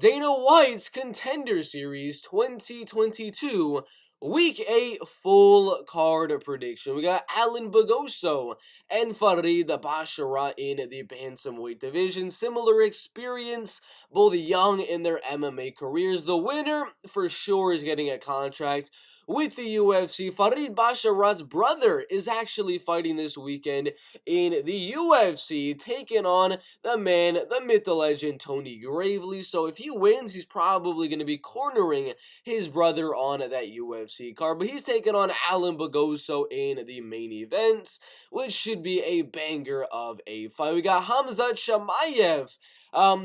Dana White's Contender Series 2022 Week 8 full card prediction. We got Allan, Begosso, and Farid, the Basharat in the bantamweight division. Similar experience, both young in their MMA careers. The winner, for sure, is getting a contract with the UFC. Farid Basharat's brother is actually fighting this weekend in the UFC, taking on the man, the myth, the legend, Tony Gravely. So if he wins, he's probably going to be cornering his brother on that UFC card. But he's taking on Allan Begosso in the main event, which should be a banger of a fight. We got Khamzat Chimaev.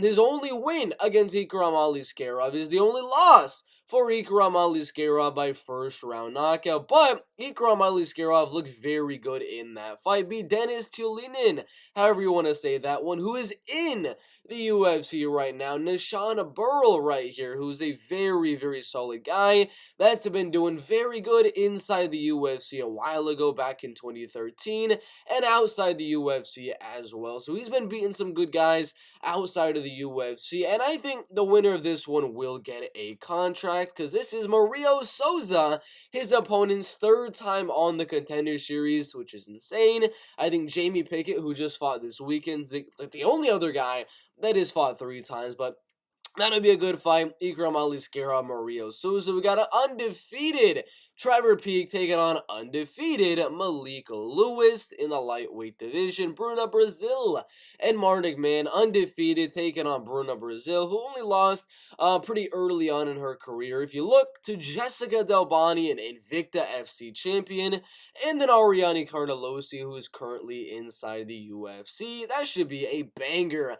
His only win against ikram Aliskerov is the only loss for ikram Aliskerov by first round knockout, but ikram Aliskerov looked very good in that fight. Beat Dennis Tulinin, however you want to say that one, who is in the UFC right now. Nishan Burrell right here, who's a very, very solid guy that's been doing very good inside the UFC a while ago, back in 2013, and outside the UFC as well. So he's been beating some good guys outside of the UFC, and I think the winner of this one will get a contract, because this is Sousa, his opponent's third time on the Contender Series, which is insane. I think Jamie Pickett, who just fought this weekend, is the only other guy that has fought 3 times, but that'll be a good fight. Ikram Aliskerov, Sousa. We got an undefeated Trevor Peak taking on undefeated Malik Lewis in the lightweight division. Bruna, Brazil, and Marnic, Mann, undefeated, taking on Bruna, Brazil, who only lost pretty early on in her career. If you look to Jessica Delboni, an Invicta FC champion, and then Ariane Carnelosi, who is currently inside the UFC, that should be a banger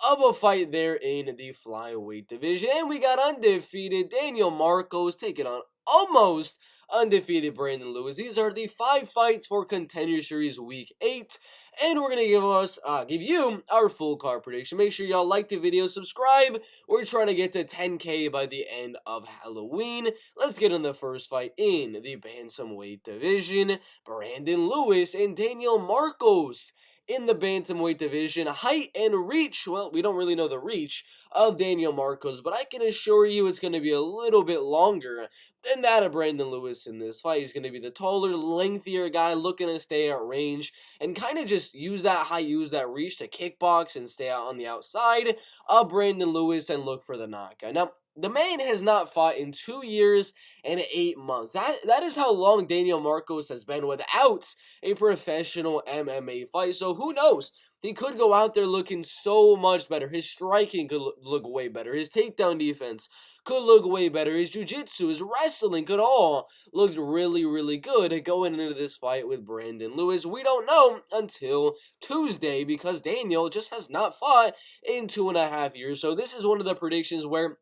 of a fight there in the flyweight division. And we got undefeated Daniel Marcos taking on almost undefeated Brandon Lewis. These are the 5 fights for Contender Series Week 8. And we're going to give you our full card prediction. Make sure y'all like the video, subscribe. We're trying to get to 10K by the end of Halloween. Let's get in the first fight in the bantamweight division. Brandon Lewis and Daniel Marcos in the bantamweight division. Height and reach, well, we don't really know the reach of Daniel Marcos, but I can assure you it's going to be a little bit longer than that of Brandon Lewis in this fight. He's going to be the taller, lengthier guy looking to stay at range and kind of just use that height, use that reach to kickbox and stay out on the outside of Brandon Lewis and look for the knockout. Now, the man has not fought in 2 years and 8 months. That is how long Daniel Marcos has been without a professional MMA fight. So who knows? He could go out there looking so much better. His striking could look way better. His takedown defense could look way better. His jiu-jitsu, his wrestling could all look really, really good going into this fight with Brandon Lewis. We don't know until Tuesday because Daniel just has not fought in 2.5 years. So this is one of the predictions where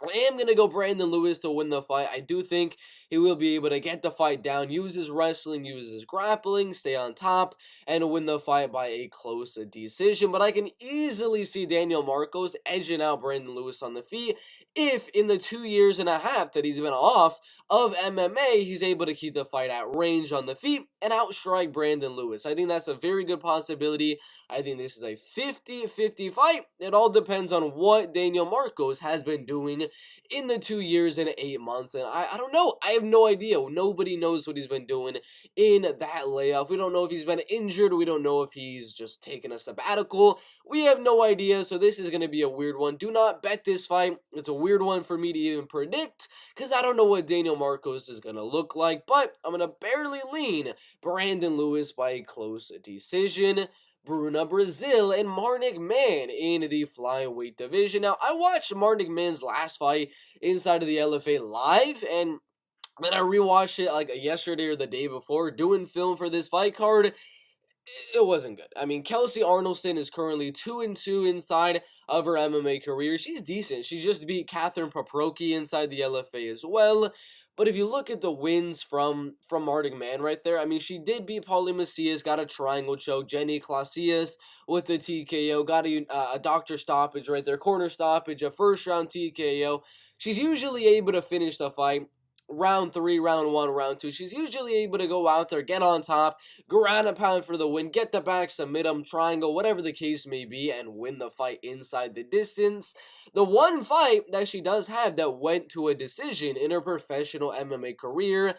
I am going to go Brandon Lewis to win the fight. I do think he will be able to get the fight down, use his wrestling, use his grappling, stay on top, and win the fight by a close decision. But I can easily see Daniel Marcos edging out Brandon Lewis on the feet if in the 2.5 years that he's been off of MMA, he's able to keep the fight at range on the feet and outstrike Brandon Lewis. I think that's a very good possibility. I think this is a 50-50 fight. It all depends on what Daniel Marcos has been doing in the 2 years and 8 months. And I don't know. I have no idea. Nobody knows what he's been doing in that layoff. We don't know if he's been injured. We don't know if he's just taken a sabbatical. We have no idea. So this is going to be a weird one. Do not bet this fight. It's a weird one for me to even predict because I don't know what Daniel Marcos is going to look like. But I'm going to barely lean Brandon Lewis by a close decision. Bruna, Brazil, and Marnic, Mann in the flyweight division. Now, I watched Marnic, Mann's last fight inside of the LFA live, and then I rewatched it like yesterday or the day before, doing film for this fight card. It wasn't good. I mean, Kelsey Arnoldson is currently 2-2 inside of her MMA career. She's decent. She just beat Catherine Paprocki inside the LFA as well. But if you look at the wins from Marnic, Mann right there, I mean, she did beat Paulie Macias, got a triangle choke, Jenny Clasias with the TKO, got a doctor stoppage right there, corner stoppage, a first round TKO. She's usually able to finish the fight. round 3, round 1, round 2, she's usually able to go out there, get on top, ground and pound for the win, get the back, submit them, triangle, whatever the case may be, and win the fight inside the distance. The one fight that she does have that went to a decision in her professional MMA career,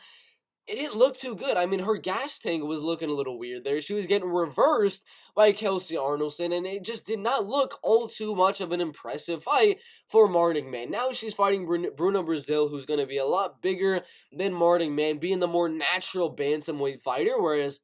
it didn't look too good. I mean, her gas tank was looking a little weird there. She was getting reversed by Kelsey Arnoldson, and it just did not look all too much of an impressive fight for Marnic, man. Now she's fighting Bruna Brazil, who's going to be a lot bigger than Marnic, man, being the more natural bantamweight fighter, whereas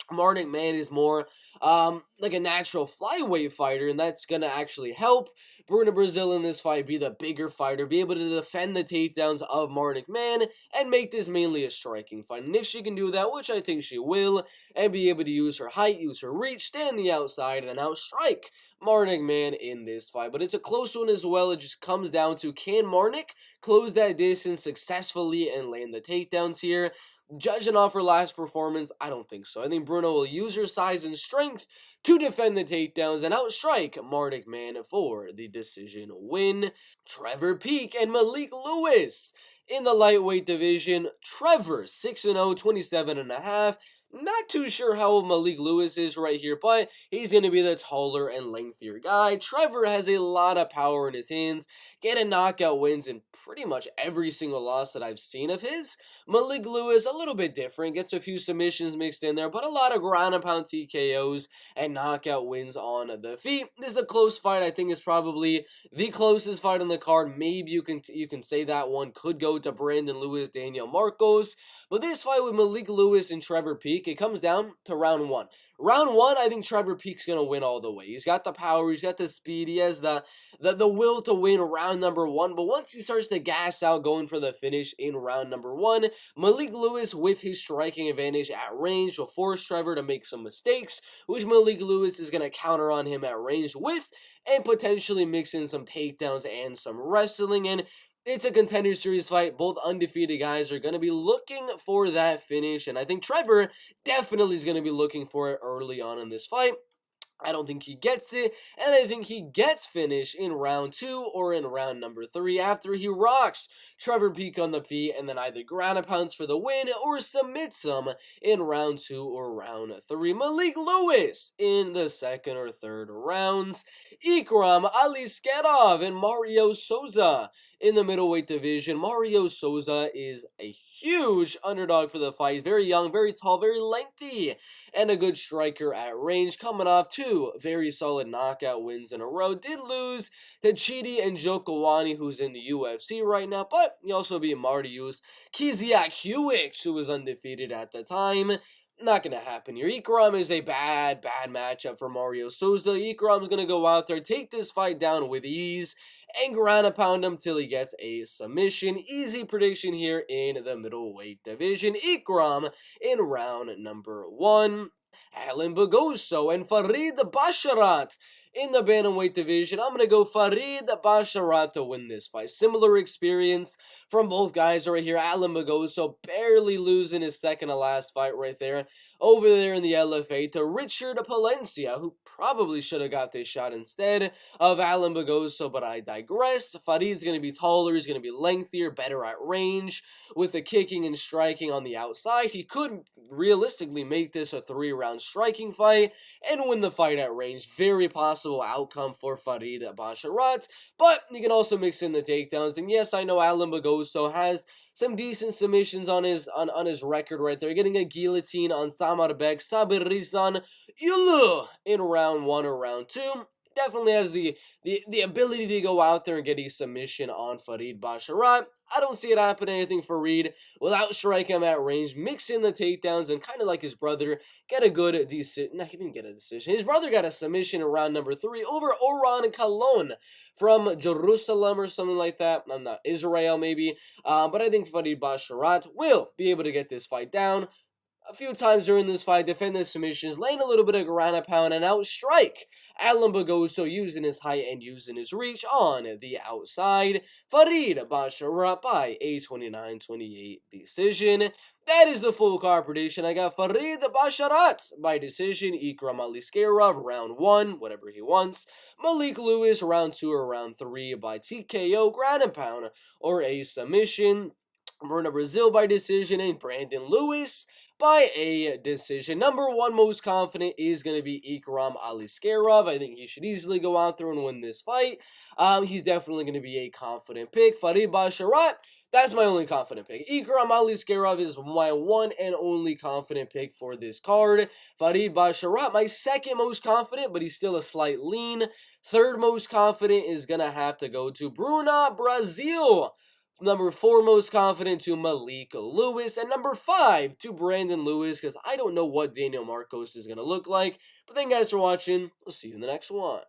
Marnic, man, is more like a natural flyweight fighter, and that's going to actually help Bruna Brazil in this fight be the bigger fighter, be able to defend the takedowns of Marnic, man, and make this mainly a striking fight. And if she can do that, which I think she will, and be able to use her height, use her reach, stand the outside, and outstrike Marnic, man, in this fight. But it's a close one as well. It just comes down to, can Marnic close that distance successfully and land the takedowns here? Judging off her last performance, I don't think so. I think Bruna will use her size and strength to defend the takedowns and outstrike Marnic, man, for the decision win. Trevor Peek and Malik Lewis in the lightweight division. Trevor, 6-0, 27.5. Not too sure how old Malik Lewis is right here, but he's going to be the taller and lengthier guy. Trevor has a lot of power in his hands, getting knockout wins in pretty much every single loss that I've seen of his. Malik Lewis, a little bit different, gets a few submissions mixed in there, but a lot of ground and pound TKOs and knockout wins on the feet. This is a close fight. I think it's probably the closest fight on the card. Maybe you can say that one could go to Brandon Lewis, Daniel Marcos. But this fight with Malik Lewis and Trevor Peek, it comes down to round 1. Round 1, I think Trevor Peek's going to win all the way. He's got the power, he's got the speed, he has the will to win round number 1. But once he starts to gas out going for the finish in round number 1, Malik Lewis, with his striking advantage at range, will force Trevor to make some mistakes, which Malik Lewis is going to counter on him at range with, and potentially mix in some takedowns and some wrestling. And it's a contender series fight. Both undefeated guys are going to be looking for that finish, and I think Trevor definitely is going to be looking for it early on in this fight. I don't think he gets it, and I think he gets finished in round 2 or in round number 3 after he rocks Trevor Peek on the feet and then either ground and pounds for the win or submits him in round 2 or round 3. Malik Lewis in the second or third rounds. Ikram, Aliskerov, and Mario Sousa in the middleweight division. Mario Sousa is a huge underdog for the fight. Very young, very tall, very lengthy, and a good striker at range. Coming off 2 very solid knockout wins in a row. Did lose to Chidi and Jokawani, who's in the UFC right now, but he also beat Mariusz Kiziak-Hewitt, who was undefeated at the time. Not going to happen here. Ikram is a bad matchup for Mario Sousa. Ikram's going to go out there, take this fight down with ease, and ground and pound him till he gets a submission. Easy prediction here in the middleweight division. Ikram in round number 1. Allan Begosso and Farid Basharat in the bantamweight division. I'm going to go Farid Basharat to win this fight. Similar experience from both guys right here. Allan Begosso barely losing his second to last fight right there. Over there in the LFA to Richard Palencia, who probably should have got this shot instead of Allan Begosso, but I digress. Farid's going to be taller, he's going to be lengthier, better at range. With the kicking and striking on the outside, he could realistically make this a 3-round striking fight and win the fight at range. Very possible outcome for Farid Basharat, but you can also mix in the takedowns. And yes, I know Allan Begosso has some decent submissions on his record right there. Getting a guillotine on Samarbek Sabirizan Yulu in round 1 or round 2. Definitely has the ability to go out there and get a submission on Farid Basharat. I don't see it happening anything for Farid without striking him at range, mix in the takedowns, and kind of like his brother, get a good decision. No, he didn't get a decision. His brother got a submission in round number 3 over Oran Kalon from Jerusalem or something like that. I'm not Israel maybe, but I think Farid Basharat will be able to get this fight down a few times during this fight, defend the submissions, laying a little bit of ground and pound, and outstrike Allan Begosso using his height and using his reach on the outside. Farid Basharat by a 29-28 decision. That is the full card prediction. I got Farid Basharat by decision, Ikram Aliskerov round 1, whatever he wants. Malik Lewis round 2 or round 3 by TKO, ground and pound, or a submission. Bruna Brazil by decision, and Brandon Lewis by a decision. Number 1 most confident is going to be Ikram Aliskerov. I think he should easily go out there and win this fight. He's definitely going to be a confident pick. Farid Basharat, that's my only confident pick. Ikram Aliskerov is my one and only confident pick for this card. Farid Basharat, my second most confident, but he's still a slight lean. Third most confident is going to have to go to Bruna Brazil. Number 4 most confident to Malik Lewis. And number 5 to Brandon Lewis, because I don't know what Daniel Marcos is going to look like. But thank you guys for watching. We'll see you in the next one.